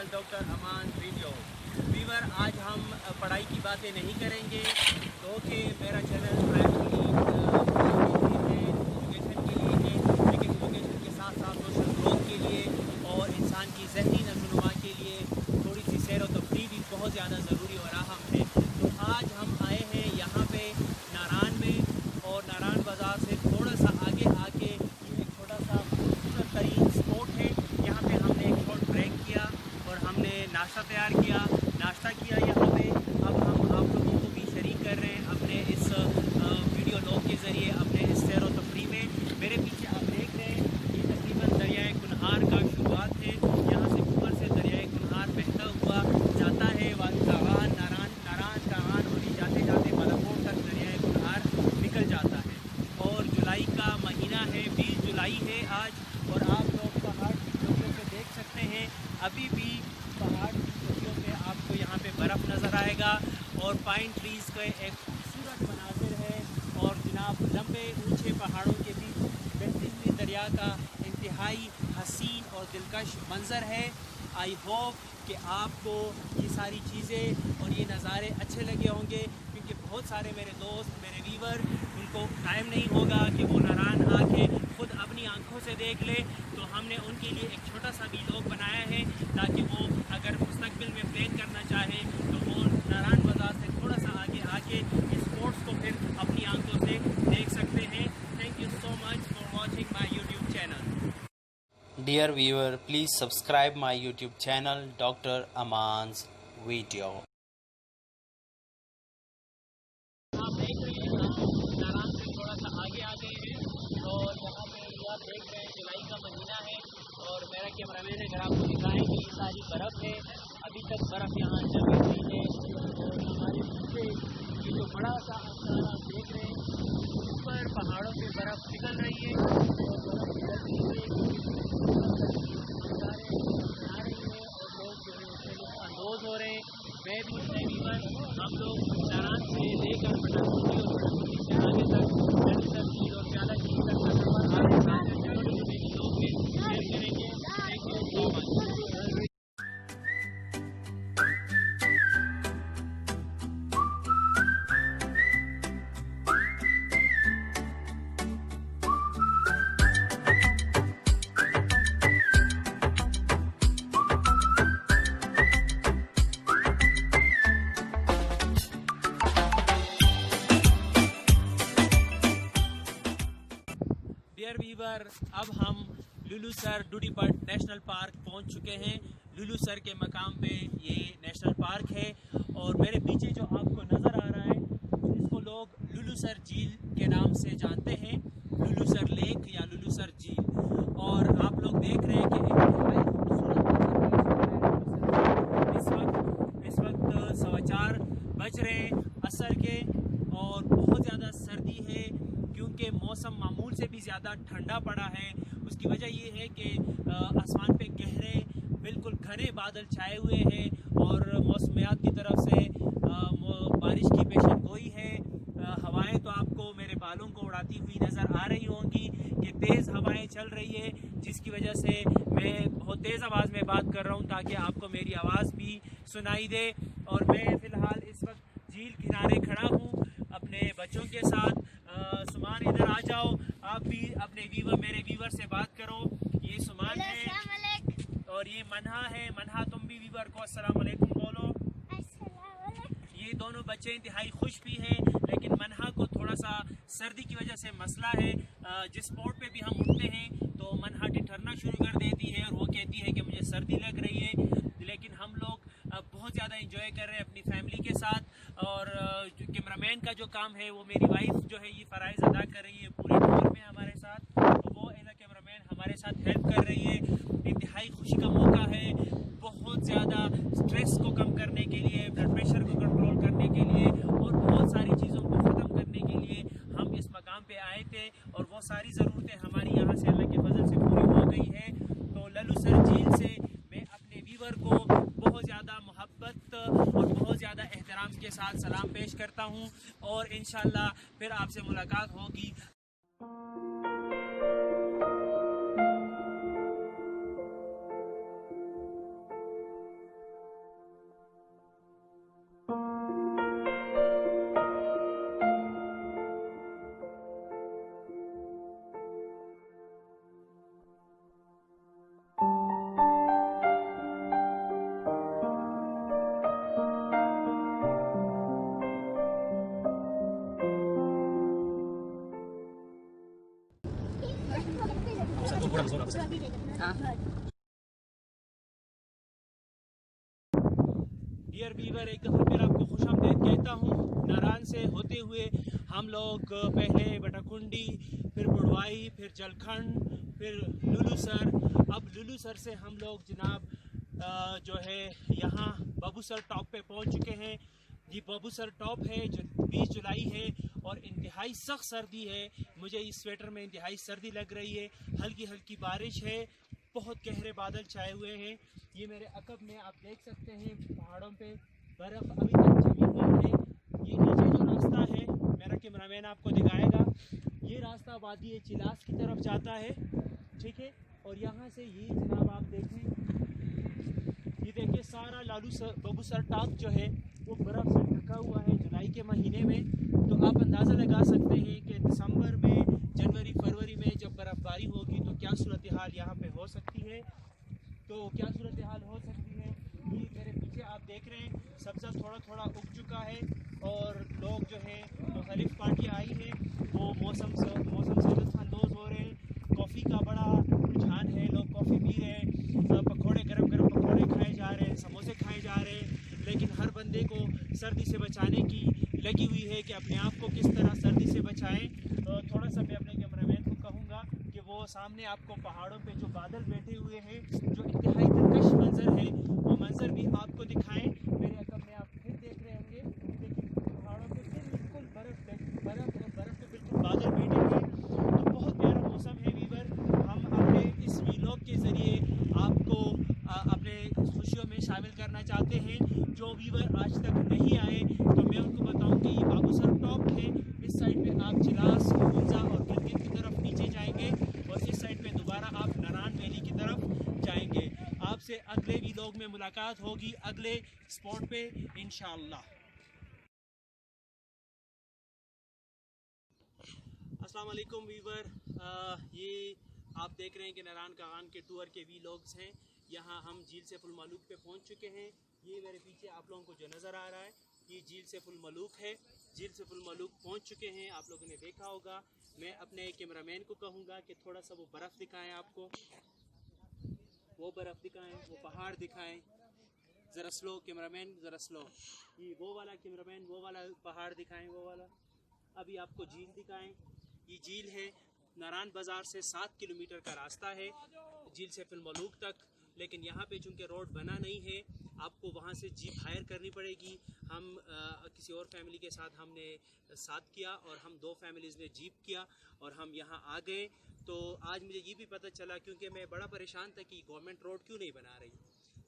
Channel doctor अमान video Weaver. आज हम पढ़ाई की बातें नहीं करेंगे क्योंकि मेरा चैनल प्राइमरी एजुकेशन के लिए है, लेकिन एजुकेशन के साथ साथ सोशल ग्रोथ के लिए और इंसान की ज़हनी नशोनुमा के लिए थोड़ी सी सैर व तफरीह भी बहुत ज़्यादा ज़रूरी और अहम है। तो आज हम आए हैं यहाँ पे नारान में, और नारान बाज़ार से थोड़ा सा आगे आके ये एक छोटा सा खूबसूरत तरीन स्पॉट है। यहाँ पे हमने एक शॉर्ट ब्रेक किया और हमने नाश्ता तैयार किया, नाश्ता किया यहाँ पे। अब हम आप लोगों को भी शरीक कर रहे हैं अपने इस वीडियो लॉग के ज़रिए अपने इस सैर व तफरीह में। मेरे पीछे आप देख रहे हैं ये तकरीबन दरियाए कुनहार का शुरुआत है। यहाँ से ऊपर से दरियाए कुनहार बहता हुआ जाता है कागान, नारान कागान और ये जाते जाते बालाकोट तक दरियाए कुनहार निकल जाता है। और जुलाई का महीना है, 20 जुलाई है आज, और आप लोग पहाड़ की चोटियों पे देख सकते हैं। अभी भी पहाड़ की चोटियों पे आपको यहाँ पे बर्फ़ नज़र आएगा और पाइन ट्रीज़ का एक खूबसूरत मनाजिर है। और जनाब लंबे ऊंचे पहाड़ों के बीच बहती हुई दरिया का इंतहाई हसीन और दिलकश मंज़र है। आई होप कि आपको ये सारी चीज़ें और ये नज़ारे अच्छे लगे होंगे, क्योंकि बहुत सारे मेरे दोस्त, मेरे व्यूवर, उनको टाइम नहीं होगा कि वो नारान आके खुद अपनी आंखों से देख ले। तो हमने उनके लिए एक छोटा सा वीलॉग बनाया है ताकि वो अगर मुस्तकबिल में प्लान करना चाहे तो वो नारान बाज़ार से थोड़ा सा आगे आके इस स्पोर्ट्स को फिर अपनी आंखों से देख सकते हैं। Thank you so much for watching my YouTube channel. Dear viewer, please subscribe my YouTube channel Dr. Aman's Video. आप देख रहे हैं हम नारान से थोड़ा सा आगे आ गए हैं, और यहाँ पे आप देख रहे हैं जुलाई का महीना है, और मेरा कैमरामैन अगर आपको दिखाएं कि ये सारी बर्फ़ है, अभी तक बर्फ़ यहाँ जमी हुई है। और हमारे पीछे ये जो बड़ा सा आसमान आप देख रहे हैं, ऊपर पहाड़ों पे बर्फ़ पिघल रही है और बर्फ़ पिघलती हुई नज़ारे बना रही है, और लोग जो है उससे लुत्फ़अंदोज़ हो रहे हैं। मैं भी इसमें वीवर, हम लोग नारान से लेकर पटाखोटी और पटाखोटी से आगे तक सर झील और प्याला झील तक का सफ़र आपके साथ छोटे छोटे वीडियो में शेयर करेंगे। Thank you so much. Dear viewer, अब हम लुलुसर डूडीपट नेशनल पार्क पहुंच चुके हैं। लुलुसर के मकाम पे ये नेशनल पार्क है, और मेरे पीछे जो आपको नज़र आ रहा है इसको लोग लुलुसर झील के नाम से जानते हैं, लुलुसर लेक या लुलुसर झील। और आप लोग देख रहे हैं कि एक इंतहाई खूबसूरत इस वक्त 4:15 बज रहे हैं असर के, और बहुत ज़्यादा सर्दी है क्योंकि मौसम मामूल से भी ज़्यादा ठंडा पड़ा है। उसकी वजह ये है कि आसमान पे गहरे बिल्कुल घने बादल छाए हुए हैं, और मौसमियात की तरफ से बारिश की पेशेनगोई है। हवाएं तो आपको मेरे बालों को उड़ाती हुई नज़र आ रही होंगी कि तेज़ हवाएं चल रही है, जिसकी वजह से मैं बहुत तेज़ आवाज़ में बात कर रहा हूँ ताकि आपको मेरी आवाज़ भी सुनाई दे। और मैं फ़िलहाल इस वक्त झील किनारे खड़ा हूँ अपने बच्चों के साथ। सुमान इधर आ जाओ, आप भी अपने मेरे व्यूवर से बात करो। ये सुमान है और ये मनहा है। मनहा तुम भी व्यूवर को अस्सलाम वालेकुम बोलो। ये दोनों बच्चे इंतहाई खुश भी हैं, लेकिन मनहा को थोड़ा सा सर्दी की वजह से मसला है। जिस स्पॉट पे भी हम उठते हैं तो मनहा ठिठुरना शुरू कर देती है और वो कहती है कि मुझे सर्दी लग रही है। लेकिन हम लोग बहुत ज़्यादा इंजॉय कर रहे हैं अपनी फैमिली के साथ, और कैमरामैन का जो काम है वो मेरी वाइफ जो है ये फ़राइज़ अदा कर रही है पूरे टूर में हमारे साथ। तो वो एज अ कैमरामैन हमारे साथ हेल्प कर रही है। इंतहाई खुशी का मौका है, बहुत ज़्यादा स्ट्रेस को कम करने के लिए, ब्लड प्रेशर को कंट्रोल करने के लिए, और बहुत सारी चीज़ों को ख़त्म करने के लिए हम इस मकाम पे आए थे, और वो सारी ज़रूरतें हमारी यहाँ से अल्लाह के फजल से पूरी हो गई है। तो लुलुसर झील से मैं अपने व्यूवर को बहुत ज़्यादा मोहब्बत और बहुत ज़्यादा एहतराम के साथ सलाम पेश करता हूँ, और इंशाअल्लाह फिर आपसे मुलाकात होगी। डियर वीवर, एक दफ़ा फिर आपको खुशामदीद कहता हूँ। नारायण से होते हुए हम लोग पहले बटाकुंडी, फिर बुड़वाई, फिर जलखंड, फिर लुलूसर। अब लुलूसर से हम लोग जनाब जो है यहाँ बबूसर टॉप पे पहुँच चुके हैं। ये बबूसर टॉप है जो 20 जुलाई है और इंतहाई सख्त सर्दी है। मुझे इस स्वेटर में इंतहाई सर्दी लग रही है। हल्की हल्की बारिश है, बहुत गहरे बादल छाए हुए हैं। ये मेरे अकब में आप देख सकते हैं पहाड़ों पे बर्फ़ अभी तक जमी हुई है। ये नीचे जो रास्ता है, मेरा कैमरामैन आपको दिखाएगा, ये रास्ता वादी चिलास की तरफ जाता है, ठीक है। और यहाँ से ये जनाब आप देखें, ये देखिए सारा बबूसर टॉप जो है वो बर्फ़ से ढका हुआ है जुलाई के महीने में। तो आप अंदाज़ा लगा सकते हैं कि दिसंबर में, जनवरी फरवरी में जब बर्फ़बारी होगी तो क्या सूरत हाल यहाँ पे हो सकती है। ये मेरे पीछे आप देख रहे हैं सब्ज़ा थोड़ा थोड़ा उग चुका है और लोग जो हैं मुख्तलिफ पार्टियाँ आई हैं, वो मौसम से लुत्फ़अंदोज़ हो रहे हैं। कॉफ़ी का बड़ा रुझान है, लोग कॉफ़ी पी रहे हैं, पकौड़े गरम गरम पकौड़े खाए जा रहे हैं, समोसे खाए जा रहे हैं। लेकिन हर बंदे को सर्दी से बचाने की लगी हुई है कि अपने आप को किस तरह सर्दी से बचाएं। थोड़ा सा मैं अपने कैमरामैन को कहूँगा कि वो सामने आपको पहाड़ों पे जो बादल बैठे हुए हैं, जो इंतहाई दिलकश मंजर है, वो मंजर भी आपको दिखाएं। मेरे अकब में आप फिर देख रहे होंगे, लेकिन पहाड़ों पे बिल्कुल बर्फ़ पे बिल्कुल बादल बैठे हैं। तो बहुत प्यारा मौसम है वीवर। हम अपने इस वीलॉग के ज़रिए आपको अपने खुशियों में शामिल करना चाहते हैं। जो वीवर आज तक नहीं आए तो मैं उनको बताऊं कि ये बबूसर टॉप है। इस साइड पे आप चिलास, हुंजा और गिलगित की तरफ नीचे जाएंगे और इस साइड पे दोबारा आप नारायण वैली की तरफ जाएंगे। आपसे अगले वीलॉग में मुलाकात होगी, अगले स्पॉट पे इंशाअल्लाह। अस्सलाम वालेकुम वीवर, ये आप देख रहे हैं कि नारायण कागान के टूर के वीलॉग्स हैं। यहाँ हम झील से फुल मलूक पे पहुँच चुके हैं। ये मेरे पीछे आप लोगों को जो नज़र आ रहा है ये झील से फुल मलूक है। झील से फुल मलूक पहुँच चुके हैं, आप लोगों ने देखा होगा। मैं अपने कैमरामैन को कहूँगा कि थोड़ा सा वो बर्फ़ दिखाएं, आपको वो बर्फ़ दिखाएं, वो पहाड़ दिखाएं। ज़रा स्लो कैमरामैन, ज़रा स्लो। ये वो वाला कैमरामैन, वो वाला पहाड़ दिखाएं, वो वाला। अभी आपको झील दिखाएं। ये झील है, नारायण बाज़ार से 7 किलोमीटर का रास्ता है झील से फुल मलूक तक। लेकिन यहाँ पे चूँकि रोड बना नहीं है, आपको वहाँ से जीप हायर करनी पड़ेगी। हम किसी और फैमिली के साथ हमने साथ किया और हम 2 फैमिलीज़ ने जीप किया और हम यहाँ आ गए। तो आज मुझे ये भी पता चला, क्योंकि मैं बड़ा परेशान था कि गवर्नमेंट रोड क्यों नहीं बना रही,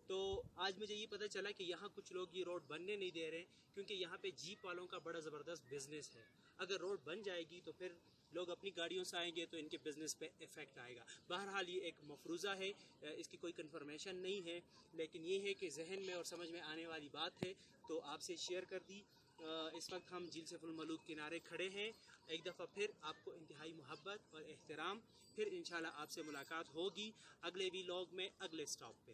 तो आज मुझे ये पता चला कि यहाँ कुछ लोग ये रोड बनने नहीं दे रहे, क्योंकि यहाँ पे जीप वालों का बड़ा ज़बरदस्त बिजनेस है। अगर रोड बन जाएगी तो फिर लोग अपनी गाड़ियों से आएंगे तो इनके बिज़नेस पे इफ़ेक्ट आएगा। बहरहाल ये एक मफरूज़ा है, इसकी कोई कंफर्मेशन नहीं है, लेकिन ये है कि जहन में और समझ में आने वाली बात है तो आपसे शेयर कर दी। इस वक्त हम झील से फुल मलूक किनारे खड़े हैं। एक दफ़ा फिर आपको इंतहाई मोहब्बत और एहतराम। फिर इंशाल्लाह आपसे मुलाकात होगी अगले वीलॉग में, अगले स्टॉप पे।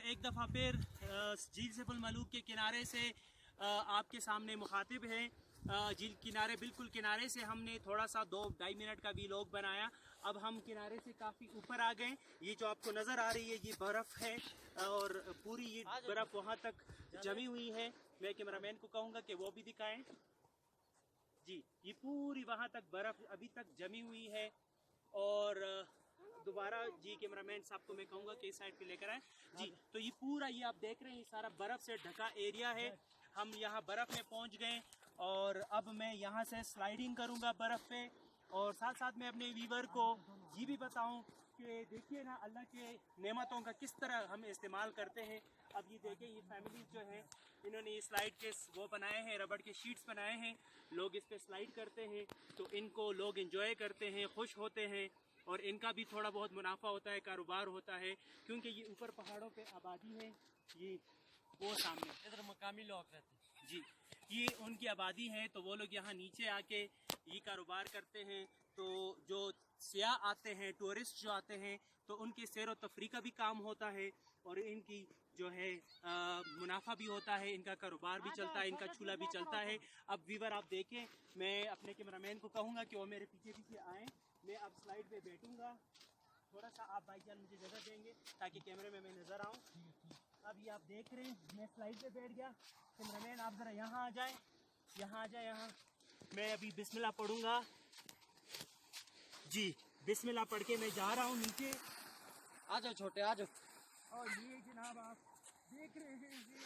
एक दफ़ा फिर झील से फुल मलूक के किनारे से आपके सामने मुखातिब है। झील किनारे, बिल्कुल किनारे से हमने थोड़ा सा 2-2.5 मिनट का वीलॉग बनाया। अब हम किनारे से काफ़ी ऊपर आ गए। ये जो आपको नज़र आ रही है ये बर्फ़ है और पूरी ये बर्फ़ वहाँ तक जमी हुई है। मैं कैमरामैन को कहूँगा कि वो भी दिखाएं। जी, ये पूरी वहाँ तक बर्फ़ अभी तक जमी हुई है। और दोबारा जी कैमरामैन साहब को मैं कहूँगा कि इस साइड पे लेकर आए जी। तो ये पूरा ये आप देख रहे हैं, ये सारा बर्फ़ से ढका एरिया है। हम यहाँ बर्फ़ में पहुँच गए और अब मैं यहाँ से स्लाइडिंग करूँगा बर्फ़ पे। और साथ साथ मैं अपने व्यूवर को ये भी बताऊँ कि देखिए ना, अल्लाह के नेमतों का किस तरह हम इस्तेमाल करते हैं। अब ये देखें, ये फैमिलीज़ जो हैं इन्होंने ये स्लाइड के वो बनाए हैं, रबड़ के शीट्स बनाए हैं। लोग इस पे स्लाइड करते हैं तो इनको लोग एंजॉय करते हैं, खुश होते हैं और इनका भी थोड़ा बहुत मुनाफा होता है, कारोबार होता है, क्योंकि ये ऊपर पहाड़ों पे आबादी है। ये वो सामने इधर मकामी लोग रहते हैं जी, ये उनकी आबादी है, तो वो लोग यहाँ नीचे आके ये कारोबार करते हैं। तो जो सियाह आते हैं, टूरिस्ट जो आते हैं, तो उनके सैर व तफरी का भी काम होता है। और इनकी जो है मुनाफा भी होता है, इनका कारोबार भी चलता है, इनका चूल्हा भी चलता है। अब व्यूवर आप देखें, मैं अपने कैमरामैन को कहूँगा कि वो मेरे पीछे पीछे आएँ। मैं अब स्लाइड पे बैठूँगा, थोड़ा सा आप भाईजान मुझे जगह देंगे ताकि कैमरे में मैं नज़र आऊँ। अब ये आप देख रहे हैं, मैं स्लाइड पे बैठ गया। कैमरामैन आप ज़रा यहाँ आ जाए, यहाँ आ जाए, यहाँ। मैं अभी बिस्मिल्लाह पढ़ूँगा जी, बिस्मिल्लाह पढ़ के मैं जा रहा हूँ नीचे। आ जाओ छोटे, आ जाओ। और ये जनाब आप देख रहे हैं, ये